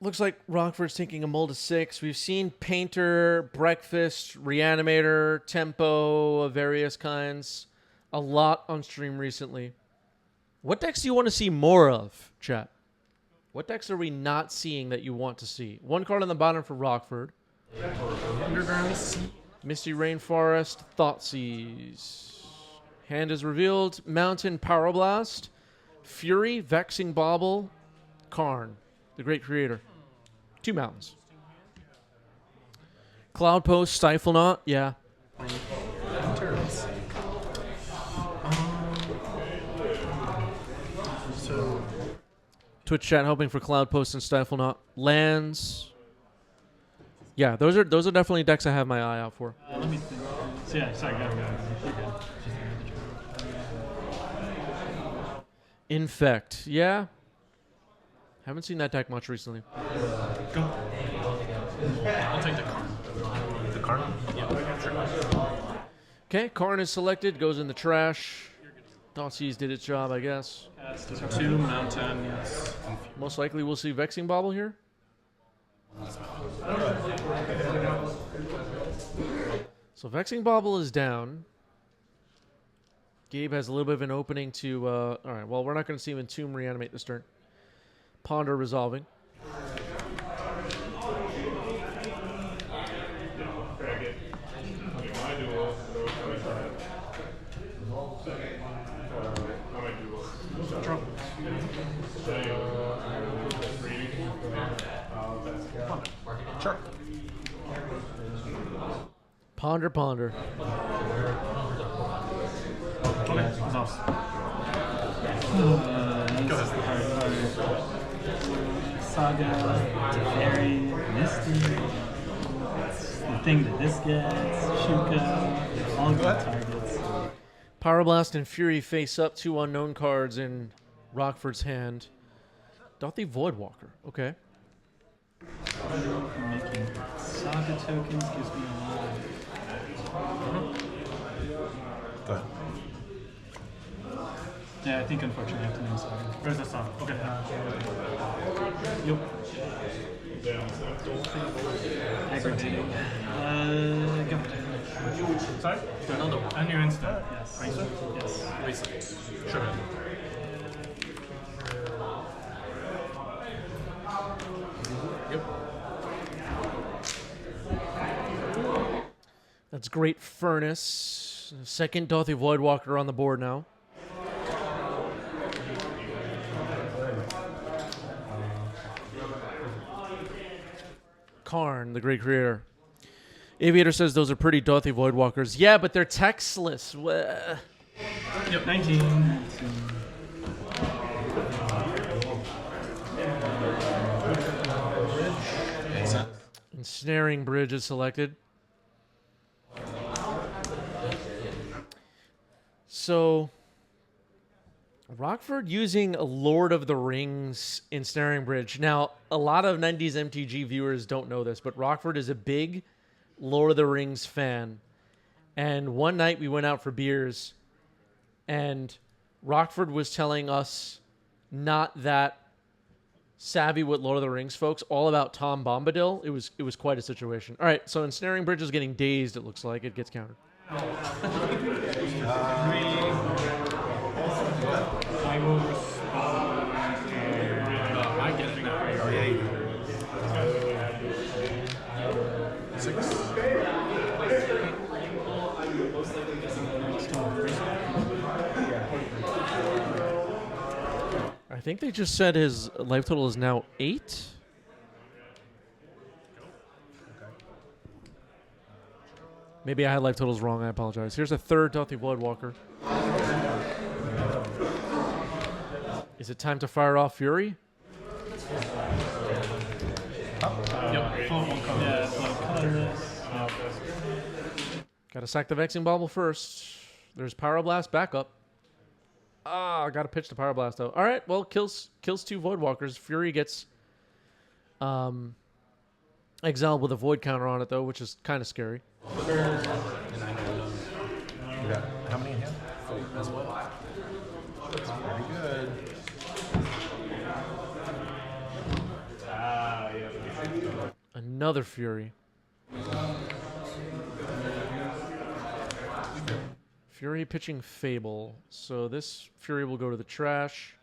Looks like Rockford's taking a mold of 6. We've seen Painter, Breakfast, Reanimator, Tempo of various kinds. A lot on stream recently. What decks do you want to see more of, chat? What decks are we not seeing that you want to see? One card on the bottom for Rockford. Underground Sea. Misty Rainforest, Thoughtseize. Hand is revealed. Mountain Pyroblast, Fury, Vexing Bauble, Karn, the great creator. 2 mountains. Cloud Post, Stifle Knot, yeah. Interesting. So Twitch chat hoping for Cloud Post and Stifle Knot. Lands. Yeah, those are definitely decks I have my eye out for. Let me think. So yeah, sorry, go. Infect, yeah. Haven't seen that deck much recently. Go. I'll take the card. the card? Yeah, sure. Okay, Karn is selected, goes in the trash. Thoughtseize did its job, I guess. Cast 2 mountain, yes. Most likely we'll see Vexing Bauble here. So Vexing Bauble is down. Gabe has a little bit of an opening to... all right, well, we're not going to see him Entomb Reanimate this turn. Ponder resolving. Sure. Ponder, ponder. Okay, resolves. Go ahead. Saga, Teferi, Misty, the thing that this gets, Shuka, all good targets. Pyroblast and Fury face up, 2 unknown cards in Rockford's hand. Dothy Voidwalker, okay. Making Saga tokens gives me a lot of... Go ahead. Yeah, I think unfortunately I have to name Saga. Where's the Saga? Okay. Yep. Aggravating. Go. Sorry? Another one. And your instant. Yes. Racer? Yes. Racer. Sure. Yep. That's Great Furnace. Second Dothy Voidwalker on the board now. Karn, the great creator. Aviator says those are pretty Dothy Voidwalkers. Yeah, but they're textless. Yep. 19. Ensnaring Bridge is selected. So, Rockford using a Lord of the Rings Ensnaring Bridge. Now, a lot of 90s MTG viewers don't know this, but Rockford is a big Lord of the Rings fan. And one night we went out for beers, and Rockford was telling us not that savvy with Lord of the Rings folks, all about Tom Bombadil. It was quite a situation. All right, so Ensnaring Bridge is getting dazed, it looks like. It gets countered. I will respond. I get it. Oh, yeah. 6. I think they just said his life total is now 8. Maybe I had life totals wrong. I apologize. Here's a third Dothy Voidwalker. Is it time to fire off Fury? Yep. Full one color. Yeah, full colorless. Got to sack the Vexing Bauble first. There's Pyroblast backup. Ah, got to pitch the Pyroblast though. All right, well, kills 2 Voidwalkers. Fury gets exiled with a Void counter on it though, which is kind of scary. You got how many in hand? 4 as well. That's very good. Another Fury. Fury pitching Fable. So this Fury will go to the trash.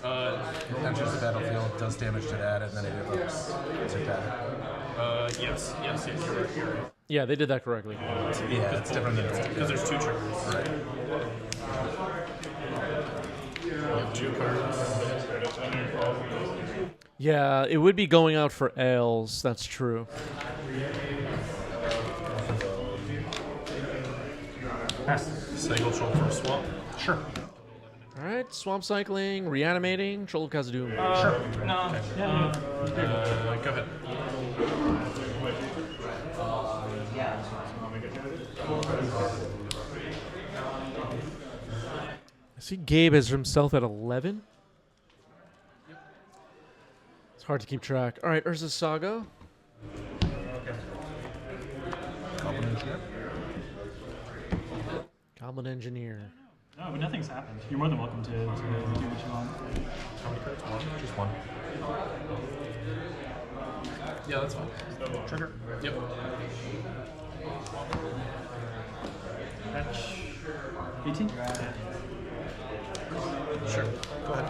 Enters the battlefield, does damage to that, and then it evokes to that. Yes, you're right. Yeah, they did that correctly. Yeah, it's different than Because there's 2 triggers. Right. You have 2 cards. Yeah, it would be going out for Ales. That's true. Cycle troll for a swamp. Sure. All right, Swamp Cycling, Reanimating, Troll of Khazad-dûm. Sure. No. Yeah. Go ahead. I see Gabe has himself at 11. It's hard to keep track. All right, Urza's Saga. Goblin Engineer. Goblin Engineer. No, but nothing's happened. You're more than welcome to do what you want. How many cards? One? Just one. Yeah, that's fine. Trigger. Yep. Fetch 18? Sure. Go ahead.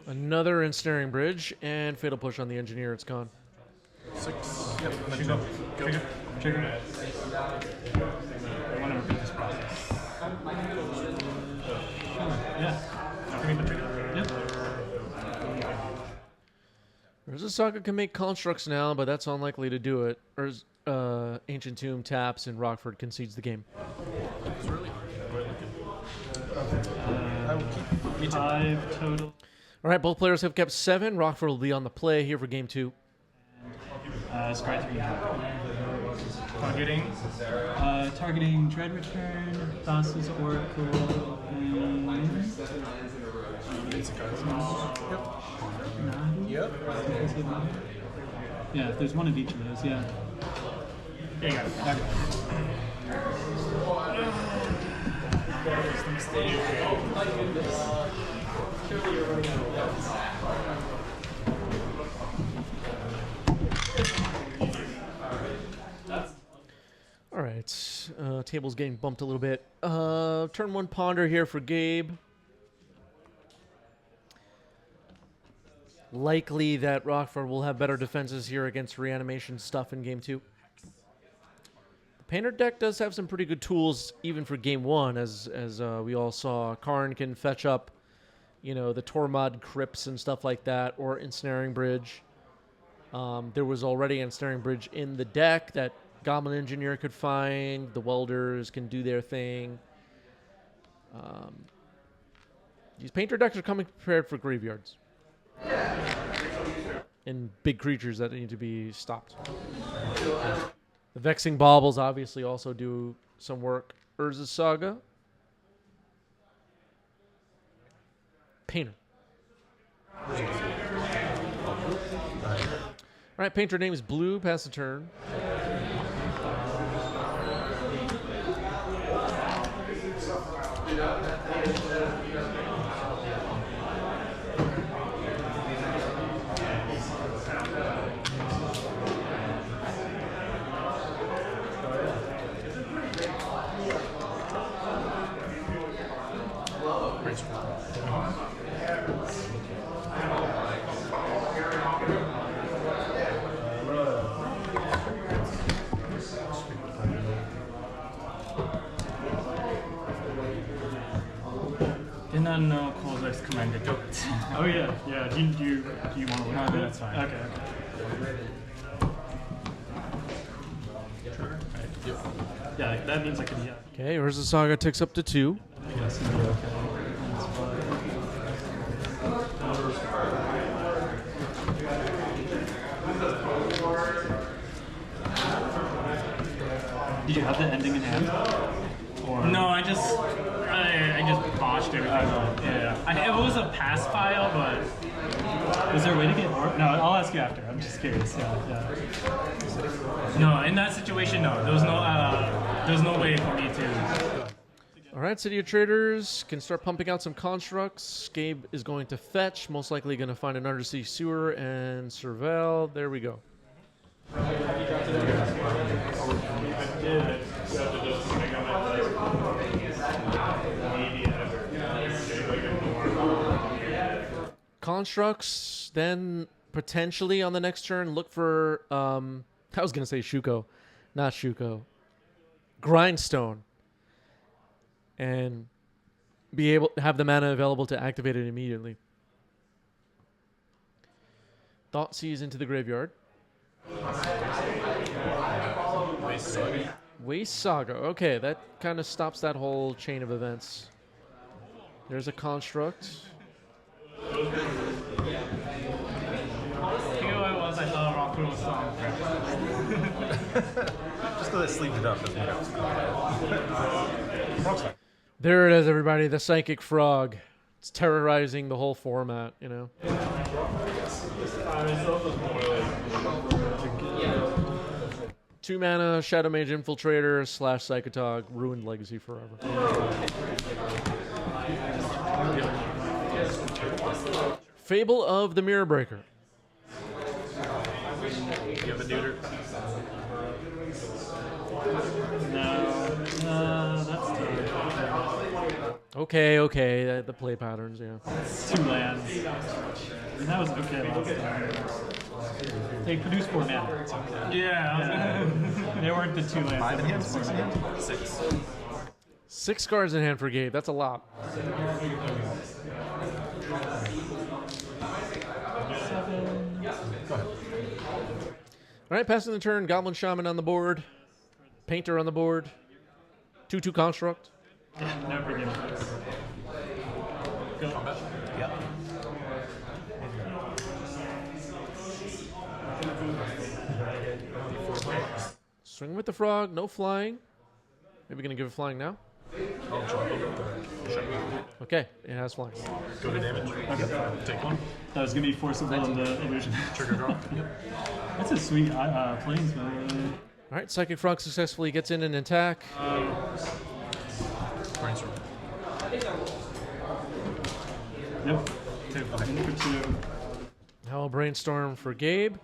Another Ensnaring Bridge and Fatal Push on the Engineer. It's gone. 6. Yep. And then Shoot jump. up. Go. Trigger. I want to repeat this process. Yeah. Give me the trigger. Yep. Urza's Saga can make constructs now, but that's unlikely to do it. Ancient Tomb taps and Rockford concedes the game. It's really I will keep. Me too. 5 total. All right, both players have kept 7. Rockford will be on the play here for game 2. Scry 3. Targeting. Targeting Dread Return, Thassa's Oracle, and Basic cards. Nadu? Yep. Yeah, if there's one of each of those, yeah. Yeah, you got it. Okay. All right, table's getting bumped a little bit. Turn 1 Ponder here for Gabe. Likely that Rockford will have better defenses here against reanimation stuff in game 2. The Painter deck does have some pretty good tools even for game 1, as we all saw. Karn can fetch up, the Tormod Crypts and stuff like that, or Ensnaring Bridge. There was already Ensnaring Bridge in the deck that Goblin Engineer could find. The Welders can do their thing. These Painter decks are coming prepared for graveyards. And big creatures that need to be stopped. The Vexing Baubles obviously also do some work. Urza's Saga. Painter. All right, Painter name is Blue. Pass the turn. Did not know Kozak's commanded to it. Oh yeah, yeah. Do you want to look at it? That's fine. Okay. Yeah, like, that means I can. Yeah. Okay, Urza's Saga ticks up to 2. Yes, okay. That's fine. Did you have the ending in hand? Or No, I just botched everything. Yeah, it was a pass file, but is there a way to get more? No, I'll ask you after. I'm just curious. Yeah. no. In that situation, no. There was no way for me to. All right, City of Traders can start pumping out some constructs. Gabe is going to fetch, most likely going to find an undersea sewer and surveil. There we go. Constructs, then potentially on the next turn, look for, I was going to say Shuko, not Shuko, Grindstone. And be able to have the mana available to activate it immediately. Thoughtseize into the graveyard. Waste Saga. Okay, that kind of stops that whole chain of events. There's a construct. You know what it was? I thought Rock was song. Just so that sleeved it up doesn't matter. There it is, everybody. The Psychic Frog. It's terrorizing the whole format, you know. 2 mana, Shadow Mage Infiltrator / Psychotog, ruined Legacy forever. Fable of the Mirror Breaker. You have a neuter? No, that's tough. Okay, the play patterns, yeah. It's 2 lands. And that was okay last time. They produced 4 mana. It's okay. Yeah. They weren't the 2 lands. 5 in that hand? produced 6 4 in mana. hand? 6. 6 cards in hand for Gabe. That's a lot. All right, passing the turn. Goblin Shaman on the board. Painter on the board. 2/2 construct. Never give this. Go. Yep. Swing with the frog. No flying. Maybe gonna give it flying now. I'll jump over the shot. Okay, it has flying. Go to damage. Take 1. That was gonna be forcible on the illusion. Trigger draw. Yep. That's a sweet planes, man. All right, Psychic Frog successfully gets in an attack. Brainstorm. Yep. 2. In for 2. Now a brainstorm for Gabe.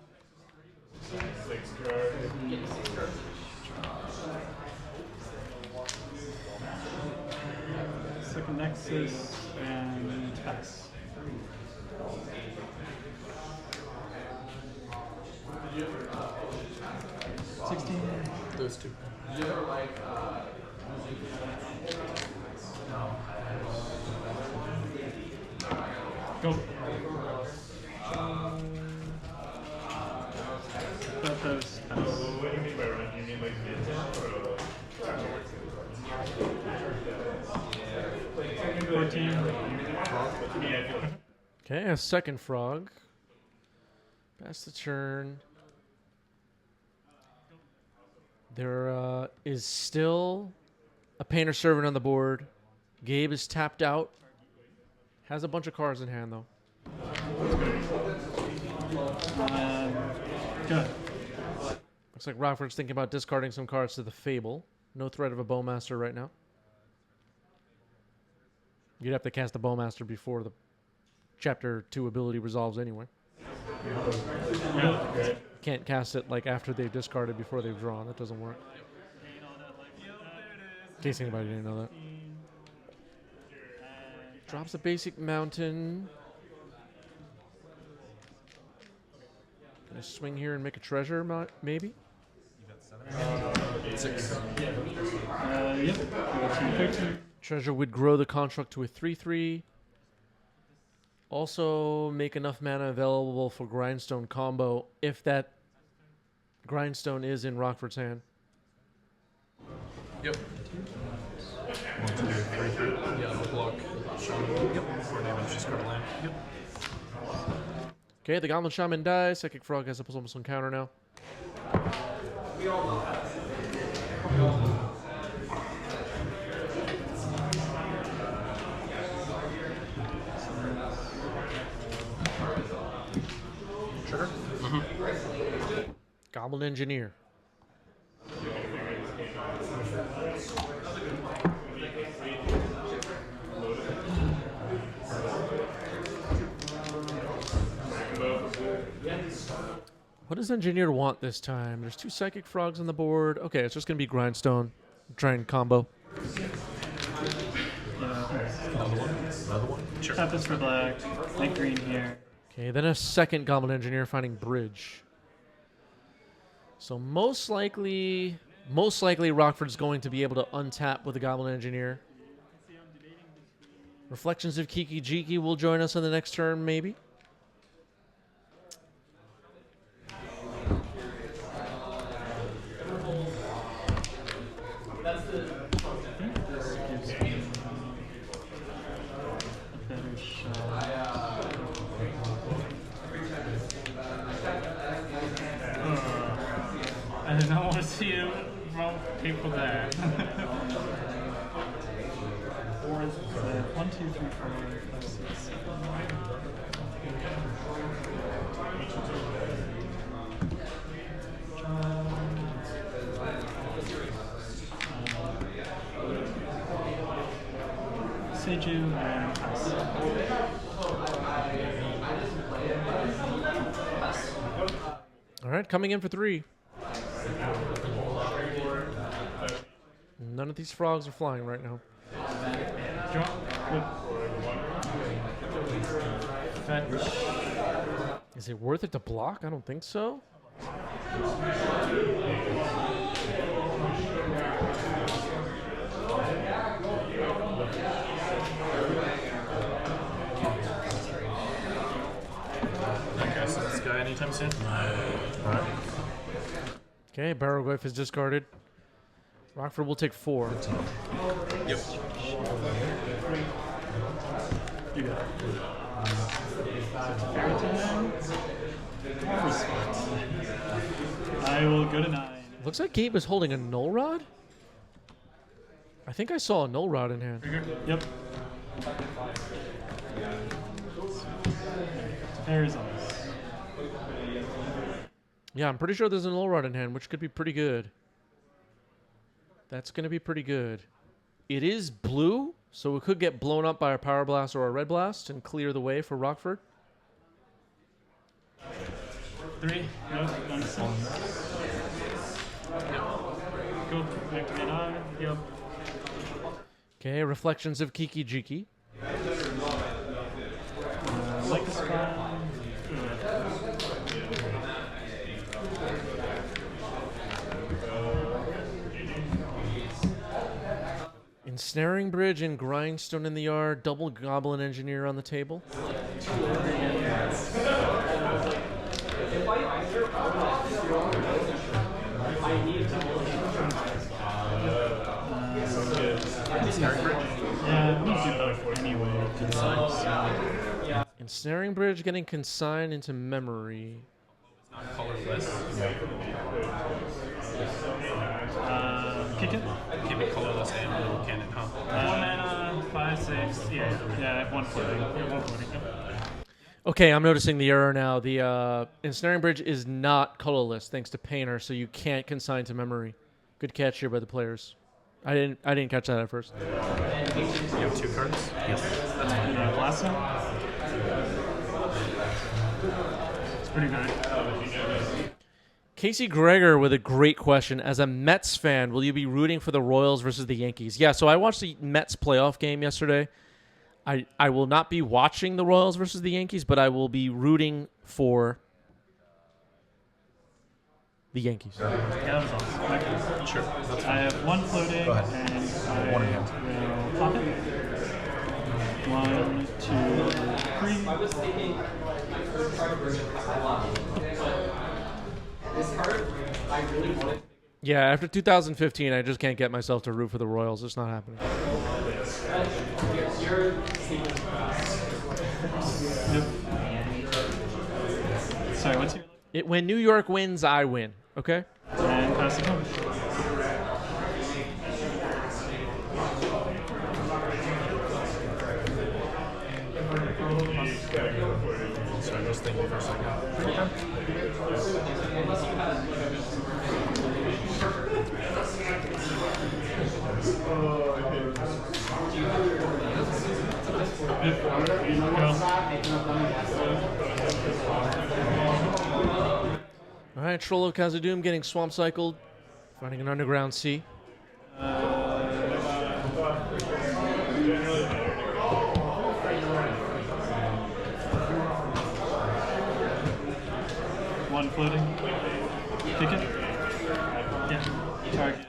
Second Nexus and pass. Those 2. Go. That was pass. 14. Okay, a second frog. Pass the turn. There is still a Painter Servant on the board. Gabe is tapped out. Has a bunch of cards in hand, though. Good. Looks like Rockford's thinking about discarding some cards to the Fable. No threat of a Bowmaster right now. You'd have to cast the Bowmaster before the Chapter 2 ability resolves anyway. Yeah. Can't cast it like after they've discarded before they've drawn. That doesn't work. In case anybody didn't know that. Drops a basic mountain. Gonna swing here and make a treasure, maybe? 6. Yep. 13. Treasure would grow the construct to a 3/3. Also make enough mana available for Grindstone combo if that Grindstone is in Rockford's hand. Yep. 1, 2, 3, 3. Yeah, block. Yep. 4 damage. Just card land. Yep. Okay, the Goblin Shaman dies. Psychic Frog has a almost on counter now. Trigger. Goblin Engineer. What does Engineer want this time? There's 2 Psychic Frogs on the board. Okay, it's just going to be Grindstone. Try and combo. Another one. Sure. Tap this for black. Make green here. Okay, then a second Goblin Engineer finding Bridge. So most likely Rockford's going to be able to untap with the Goblin Engineer. Reflections of Kiki Jiki will join us on the next turn, maybe. This gives me a better shot. I did not want to see you wrong people there. 1, 2, 3, 4, 5, 6, 7. Seiju and pass. All right, coming in for 3. None of these frogs are flying right now. Is it worth it to block? I don't think so. Okay, so this guy anytime soon? Alright. Okay, Barrowglyph is discarded. Rockford will take 4. Yep. You got it. I will go to 9. Looks like Gabe is holding a Null Rod. I think I saw a Null Rod in hand. Yep. Arizona. Yeah, I'm pretty sure there's a Null Rod in hand, which could be pretty good. That's going to be pretty good. It is blue, so it could get blown up by a Power Blast or a Red Blast and clear the way for Rockford. 3. No, go back to 9. Yep. Okay, Reflections of Kiki Jiki. Like this one. Ensnaring Bridge and Grindstone in the yard. Double Goblin Engineer on the table. Yeah, I'm gonna do both anyway. Ensnaring Bridge getting consigned into memory. Colorless. Kick it. Keep it colorless and blue cannon, huh? 1 mana, 5, 6. Yeah, I have 1 floating. Yeah, 1 floating. Yep. Okay, I'm noticing the error now. The Ensnaring Bridge is not colorless thanks to Painter, so you can't consign to memory. Good catch here by the players. I didn't catch that at first. You have 2 cards? Yes. That's fine. Blast him. It's pretty good. Casey Greger with a great question. As a Mets fan, will you be rooting for the Royals versus the Yankees? Yeah, so I watched the Mets playoff game yesterday. I will not be watching the Royals versus the Yankees, but I will be rooting for the Yankees. Yeah, that was awesome. Sure. That's I have 1 floating, Go ahead. and I One in hand. will pop it. 1, 2, 3. Yeah, after 2015, I just can't get myself to root for the Royals. It's not happening. Yep. Sorry, what's your... When New York wins, I win. Okay? And pass it home. Sorry, I was thinking for a second. Alright, Troll of Khazad-dûm getting swamp cycled, finding an underground sea. One floating. Kick it. Yeah. Target.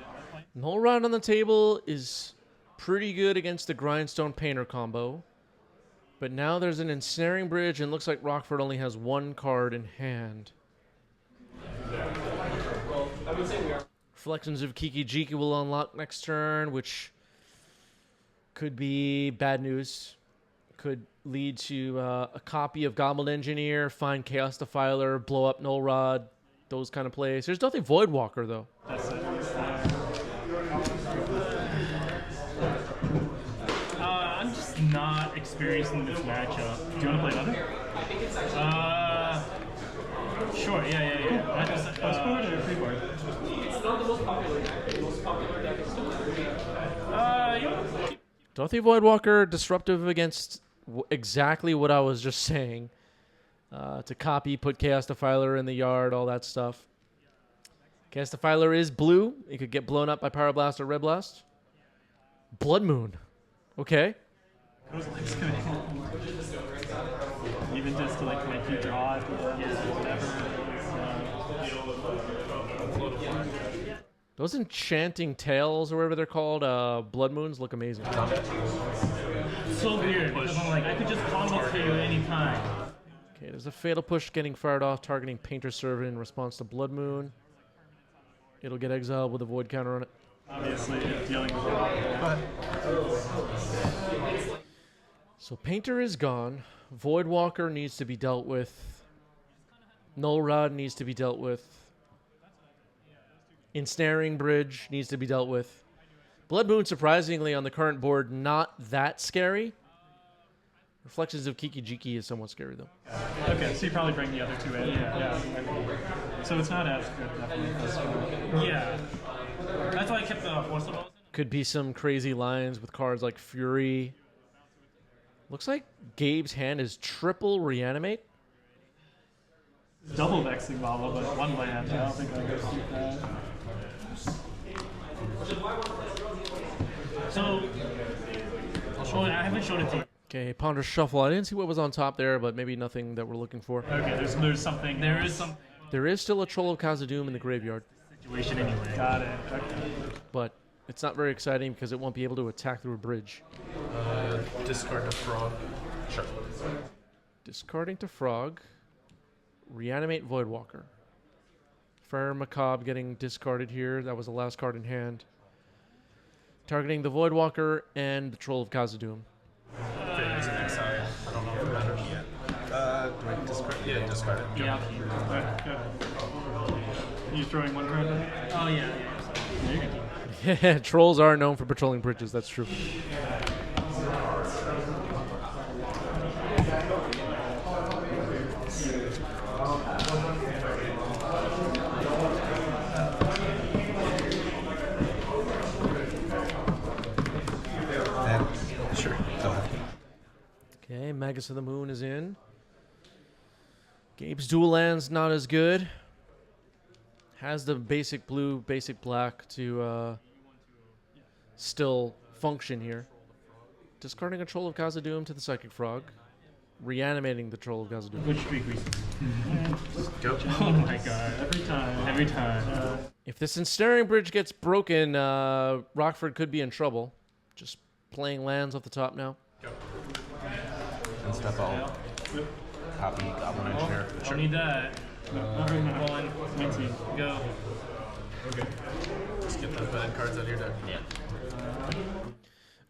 Null Rod on the table is pretty good against the Grindstone Painter combo. But now there's an Ensnaring Bridge, and looks like Rockford only has one card in hand. Reflections of Kiki Jiki will unlock next turn, which could be bad news. Could lead to a copy of Goblin Engineer, find Chaos Defiler, blow up Null Rod, those kind of plays. There's nothing Voidwalker, though. That's it. I'm just not experiencing this matchup. Do you want to play another? Sure, yeah. I just, Postboard or freeboard? Dorothy Voidwalker disruptive against exactly what I was just saying. To copy, put Chaos Defiler in the yard, all that stuff. Chaos Defiler is blue. It could get blown up by Power Blast or Red Blast. Blood Moon. Okay. Goes like spinning. Even just to like make you draw it. Those Enchanting Tails, or whatever they're called, Blood Moons, look amazing. so weird because I'm like, I could just combo KO anytime. Okay, there's a Fatal Push getting fired off, targeting Painter Servant in response to Blood Moon. It'll get exiled with a Void counter on it. Obviously, dealing with it. So Painter is gone. Voidwalker needs to be dealt with. Null Rod needs to be dealt with. Ensnaring Bridge needs to be dealt with. Blood Moon, surprisingly, on the current board, not that scary. Reflections of Kiki Jiki is somewhat scary, though. Okay, so you probably bring the other two in. Yeah. So it's not as good, definitely. As far. Yeah. That's why I kept the Force of Those. Could be some crazy lines with cards like Fury. Looks like Gabe's hand is triple Reanimate. Double Vexing Lava, but one land. I don't think I can keep that. So, I haven't showed it to you. Okay, Ponder Shuffle. I didn't see what was on top there, but maybe nothing that we're looking for. Okay, there's something. There is some There is still a Troll of Khazad-dûm in the graveyard, situation anyway. Got it. Okay. but it's not very exciting because it won't be able to attack through a bridge. Discard to Frog. Sure. Discarding to Frog. Reanimate Voidwalker. Fair Macabre getting discarded here. That was the last card in hand. Targeting the Voidwalker and the Troll of Khazad-dûm. Phase in exile. I don't know if it matters yet. Do I discard? Yeah, discard it. Yeah. Alright, good. Are you throwing one card in? Oh, yeah. Yeah, trolls are known for patrolling bridges. That's true. Sure. Go ahead. Okay, Magus of the Moon is in. Gabe's dual land's not as good. Has the basic blue, basic black to still function here. Discarding a Troll of Khazad-dûm to the Psychic Frog. Reanimating the Troll of Khazad-dûm. Which streak we Go. Oh my god. Every time. If this Ensnaring Bridge gets broken, Rockford could be in trouble. Just playing lands off the top now. And step out. Copy Goblin Engineer. Don't need that. One, 19. go. Okay. Just get those bad cards out of your deck. Yeah.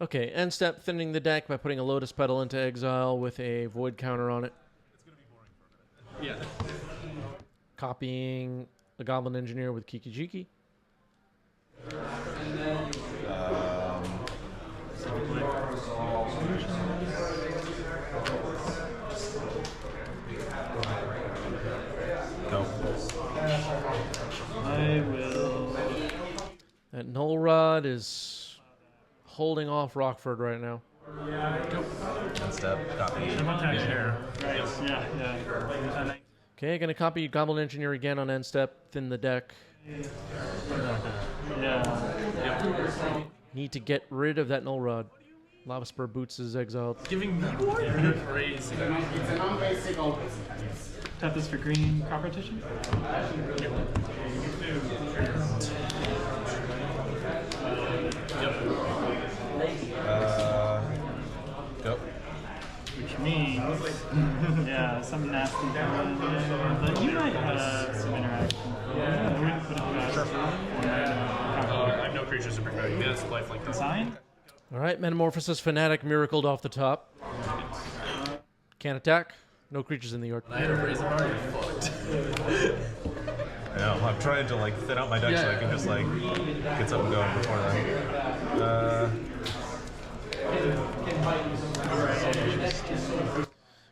Okay, end step, thinning the deck by putting a Lotus Petal into exile with a Void counter on it. Yeah. Copying a Goblin Engineer with Kiki Jiki. Go. I will. That Null Rod is holding off Rockford right now. And step. Copy. Engineer. Right. Yeah. Okay, gonna copy Goblin Engineer again on end step, thin the deck. Yeah. Need to get rid of that Null Rod. Lava Spur Boots is exiled. Giving me more? You're crazy. Tap this for green copper tissue. Go. Which means, yeah, some nasty coming in. But you might have some interaction. I wouldn't put it past. I have no creatures to bring back. Yeah, that's lifelink. Sign? All right, Metamorphosis Fanatic miracled off the top. Can't attack. No creatures in the yard. I had a Brazen Bar, you're fucked. I know, I'm trying to like thin out my deck so I can just like get something going before then.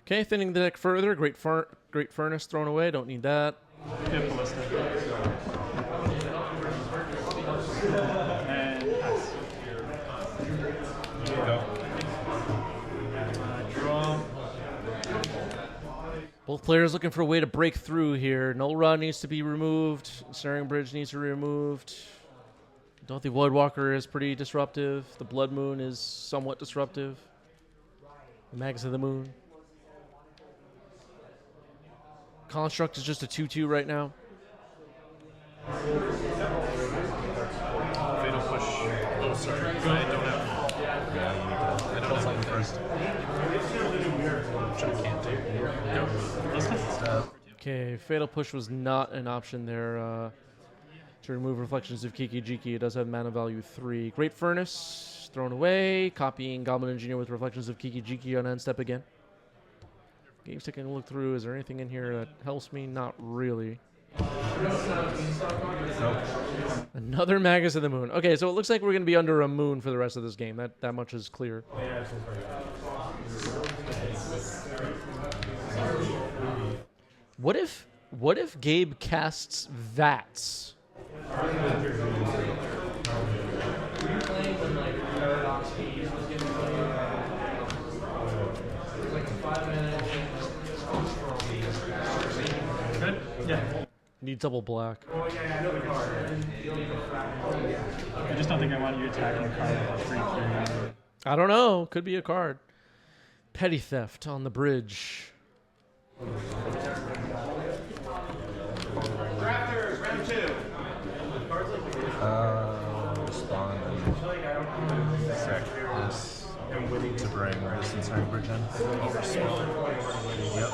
Okay, thinning the deck further. Great Furnace thrown away. Don't need that. Hit Ballista. And pass. Go. Draw. Both players looking for a way to break through here. Null Rod needs to be removed. Snaring Bridge needs to be removed. Don't think Voidwalker is pretty disruptive. The Blood Moon is somewhat disruptive. The Magus of the Moon. Construct is just a 2/2 right now. Fatal Push. Oh, sorry. I don't have. Yeah, you need to. I don't have something first. Which I can't do. Go. Okay, Fatal Push was not an option there to remove Reflections of Kiki Jiki. It does have mana value 3. Great Furnace thrown away. Copying Goblin Engineer with Reflections of Kiki Jiki on end step again. Game's taking a look through. Is there anything in here that helps me? Not really. Nope. Another Magus of the Moon. Okay, so it looks like we're going to be under a moon for the rest of this game. That much is clear. What if Gabe casts Vats? Good? Yeah. Need double black. I just don't think I want you attacking a card with a 3/3. I don't know. Could be a card. Petty Theft on the bridge. Respond and sack this to bring this Ensnaring Bridge in. Yep.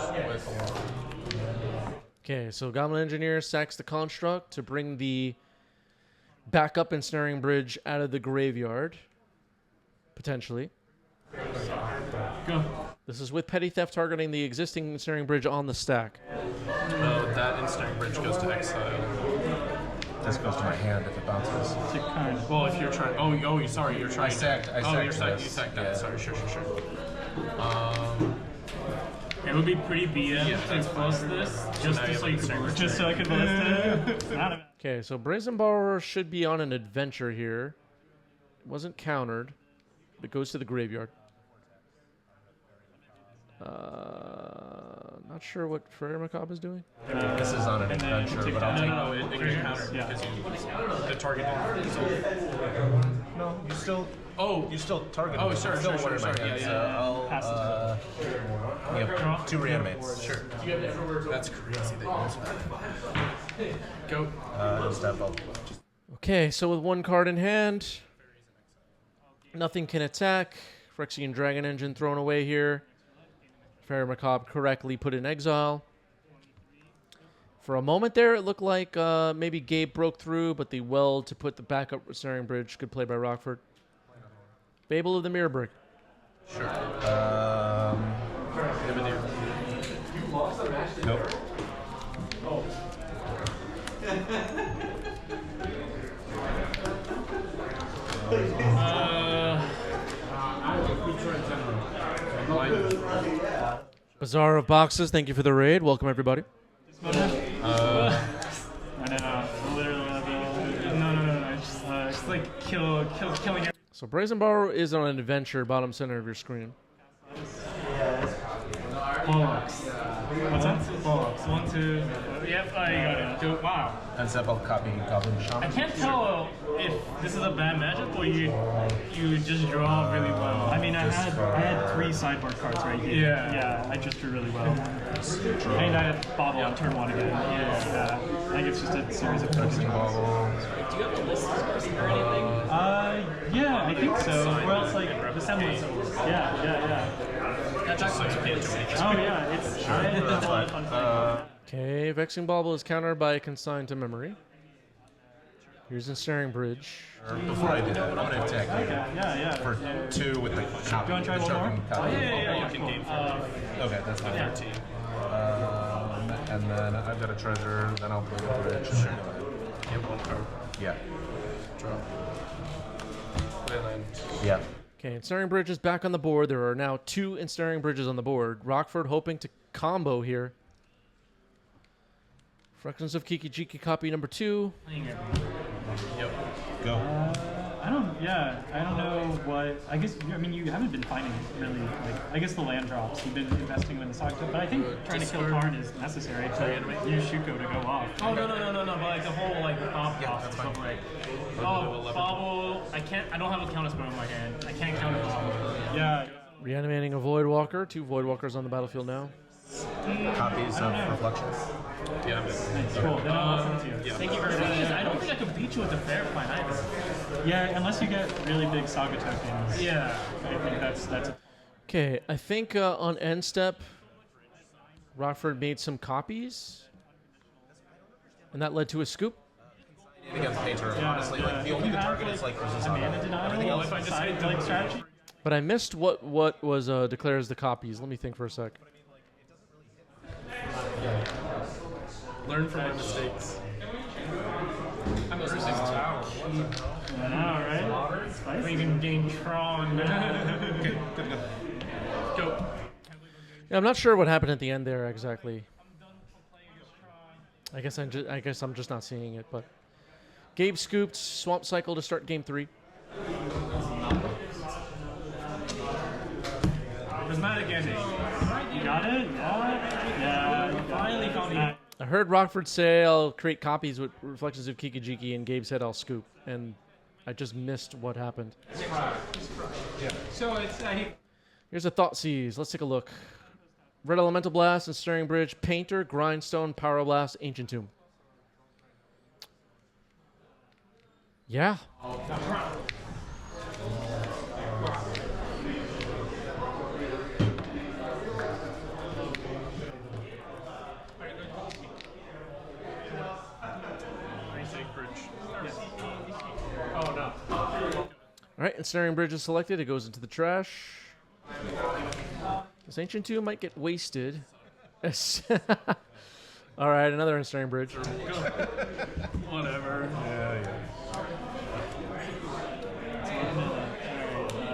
Okay, so Goblin Engineer sacks the Construct to bring the backup Ensnaring Bridge out of the graveyard. Potentially. Go. This is with Petty Theft targeting the existing Ensnaring Bridge on the stack. That Ensnaring Bridge goes to exile. This goes to my hand if it bounces. Take card. Well, if you're trying. Oh, sorry, you're trying. I sacked You this. sacked that. Yeah. Sorry, sure. It would be pretty BM Yeah, to that's close fine. this, So just now you so have you could Ensnaring Bridge. just so I could ballista. Not a Okay, so Brazen Borrower should be on an adventure here. It wasn't countered. It goes to the graveyard. Not sure what Frere Macabre is doing. This is on an and then adventure, take but I'll down- take. No, it gets countered Yeah. because the target is No, you still. Oh, You still target. Oh, me. sure, I'm still sure, one in my sure, hand, yeah, so yeah. I'll. Pass Yep. 2 reanimates. sure. That's crazy that you used that. Go. Step up. Okay, so with one card in hand, nothing can attack. Phyrexian Dragon Engine thrown away here. Frere Macabre correctly put in exile. For a moment there, it looked like maybe Gabe broke through, but the well to put the backup Snaring Bridge, good play by Rockford. Babel of the Mirror Brick. Sure. Nope. Bazaar of Boxes, thank you for the raid. Welcome, everybody. I know. Literally, no. Just like killing it. So Brazen Borrower is on an adventure, bottom center of your screen. Bollocks. What's that? Bollocks. 1, 2. Yep, I got it. Wow. And Zeppo copy Goblin I Shaman. can't tell if this is a bad matchup or you just draw really well. I mean, I had 3 sideboard cards right here. Yeah. I just drew really well. And I had Bobble on turn 1 again. Yeah. I think it's just a series of tokens. Bobble. Do you have the list or anything? Yeah, I think so. Or else, like, the semblance. Yeah. That's actually Oh, yeah, it's a lot of fun. Okay, Vexing Bauble is countered by Consign to Memory. Here's Ensnaring Bridge. Before I do that, I'm going to attack you Yeah. for 2 with the copy. Do you want to try the one token more? copy. Yeah, you can gain from Okay, that's fine. 13. And then I've got a treasure, then I'll play the bridge. Sure. Get 1 card. Yeah. Draw. Play a land. Yeah. Okay, Ensnaring Bridge is back on the board. There are now 2 Ensnaring Bridges on the board. Rockford hoping to combo here. Fractions of Kiki-Jiki copy number 2. Yep. Go. I don't know what. I guess, I mean, you haven't been finding really, like, I guess the land drops. You've been investing in the stock, but I think trying to kill Karn is necessary to use Shuko to go off. Oh no! But like the whole like pop process of like, Bobble. I don't have a counter spell in my hand. I can't counter Bobble. Yeah. Reanimating a Voidwalker. 2 Voidwalkers on the battlefield now. Copies of Reflections. Yeah. Cool. Then I'll listen to you. Thank you very The thing is, much. I don't think I could beat you with the fair plan either. Yeah, unless you get really big Saga tokens. Yeah. I think that's Okay, I think on end step, Rockford made some copies, and that led to a scoop. Against Painter, honestly, like the only target is like mana everything denial. else. If I decide like strategy. But I missed what was declared as the copies. Let me think for a sec. Learn from my mistakes. I'm a 6 tower. I know, right? Spicy. You can gain Tron. Go. Yeah, I'm not sure what happened at the end there exactly. I guess I'm just not seeing it. But Gabe scooped Swamp Cycle to start game 3. There's not again. You got it? Yeah. You Finally found the. I heard Rockford say I'll create copies with Reflections of Kiki-Jiki, and Gabe said I'll scoop, and I just missed what happened. So it's Here's a Thoughtseize. Let's take a look. Red Elemental Blast, Ensnaring Bridge, Painter, Grindstone, Power Blast, Ancient Tomb. Yeah. All right, Ensnaring Bridge is selected. It goes into the trash. This Ancient Tomb might get wasted. All right, another Ensnaring Bridge. whatever.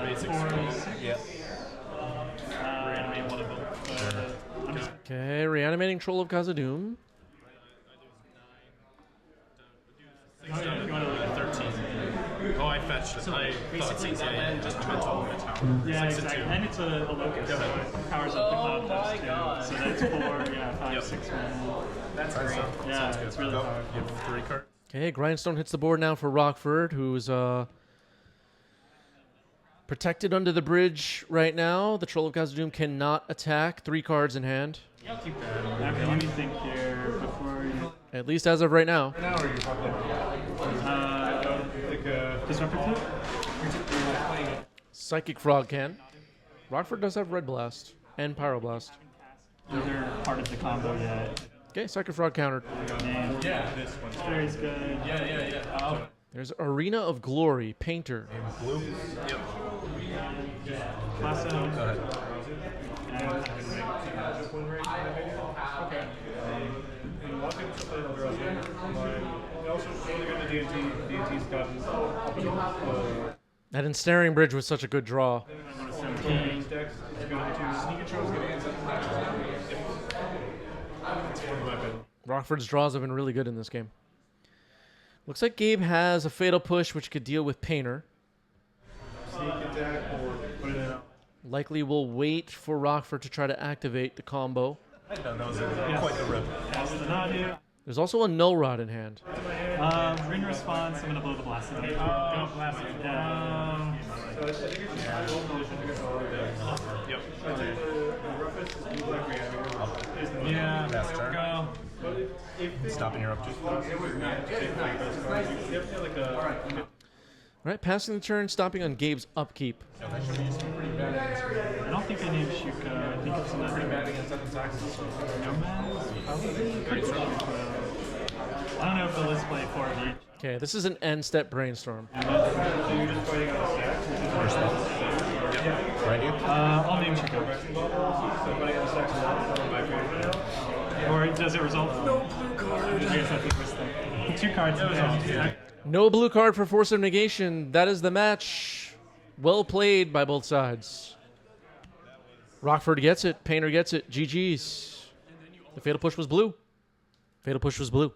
Basic Yeah. Reanimate one of them. Okay, Reanimating Troll of Khazad-dûm. You want to leave it 13. Oh, I fetched it. I thought since I just mental in the tower. Yeah, 6 and exactly. 2. And it's a locust, so it powers up the cloud touch too. So that's 4, 5, 6 mana. That's great. Yeah, it's really powerful. You have 3 cards. Okay, Grindstone hits the board now for Rockford, who's protected under the bridge right now. The Troll of Khazad-dûm cannot attack. 3 cards in hand, I'll keep that. Okay, let me think here before you. at least as of right now. Now are you probably Disruptor Flip? Psychic Frog can. Rockford does have Red Blast and Pyro Blast. Either part of the combo yet. Okay, Psychic Frog countered. And Yeah, this one. Very good. Yeah. There's Arena of Glory, Painter. blue. Yep. Lasso. Go ahead. That Ensnaring Bridge was such a good draw. Rockford's draws have been really good in this game. Looks like Gabe has a Fatal Push, which could deal with Painter. Likely will wait for Rockford to try to activate the combo. I know that was quite the rip. Pass the Nadu. There's also a null rod in hand. Ring response, I'm going to blow the blast. Go blast. Yep. Yeah, Last there turn. we go. Stopping your upkeep. All right, passing the turn, stopping on Gabe's upkeep. I don't think I need Shuka. I think it's another Nomads? Probably. I don't know if the list play 4 of each. Okay, this is an end-step brainstorm. Right, you? I'll name Shuka. Or does it result? No blue card. I guess that's the first thing. 2 cards. No blue card for Force of Negation. That is the match. Well played by both sides. Rockford gets it. Painter gets it. GG's. The Fatal Push was blue. Fatal Push was blue.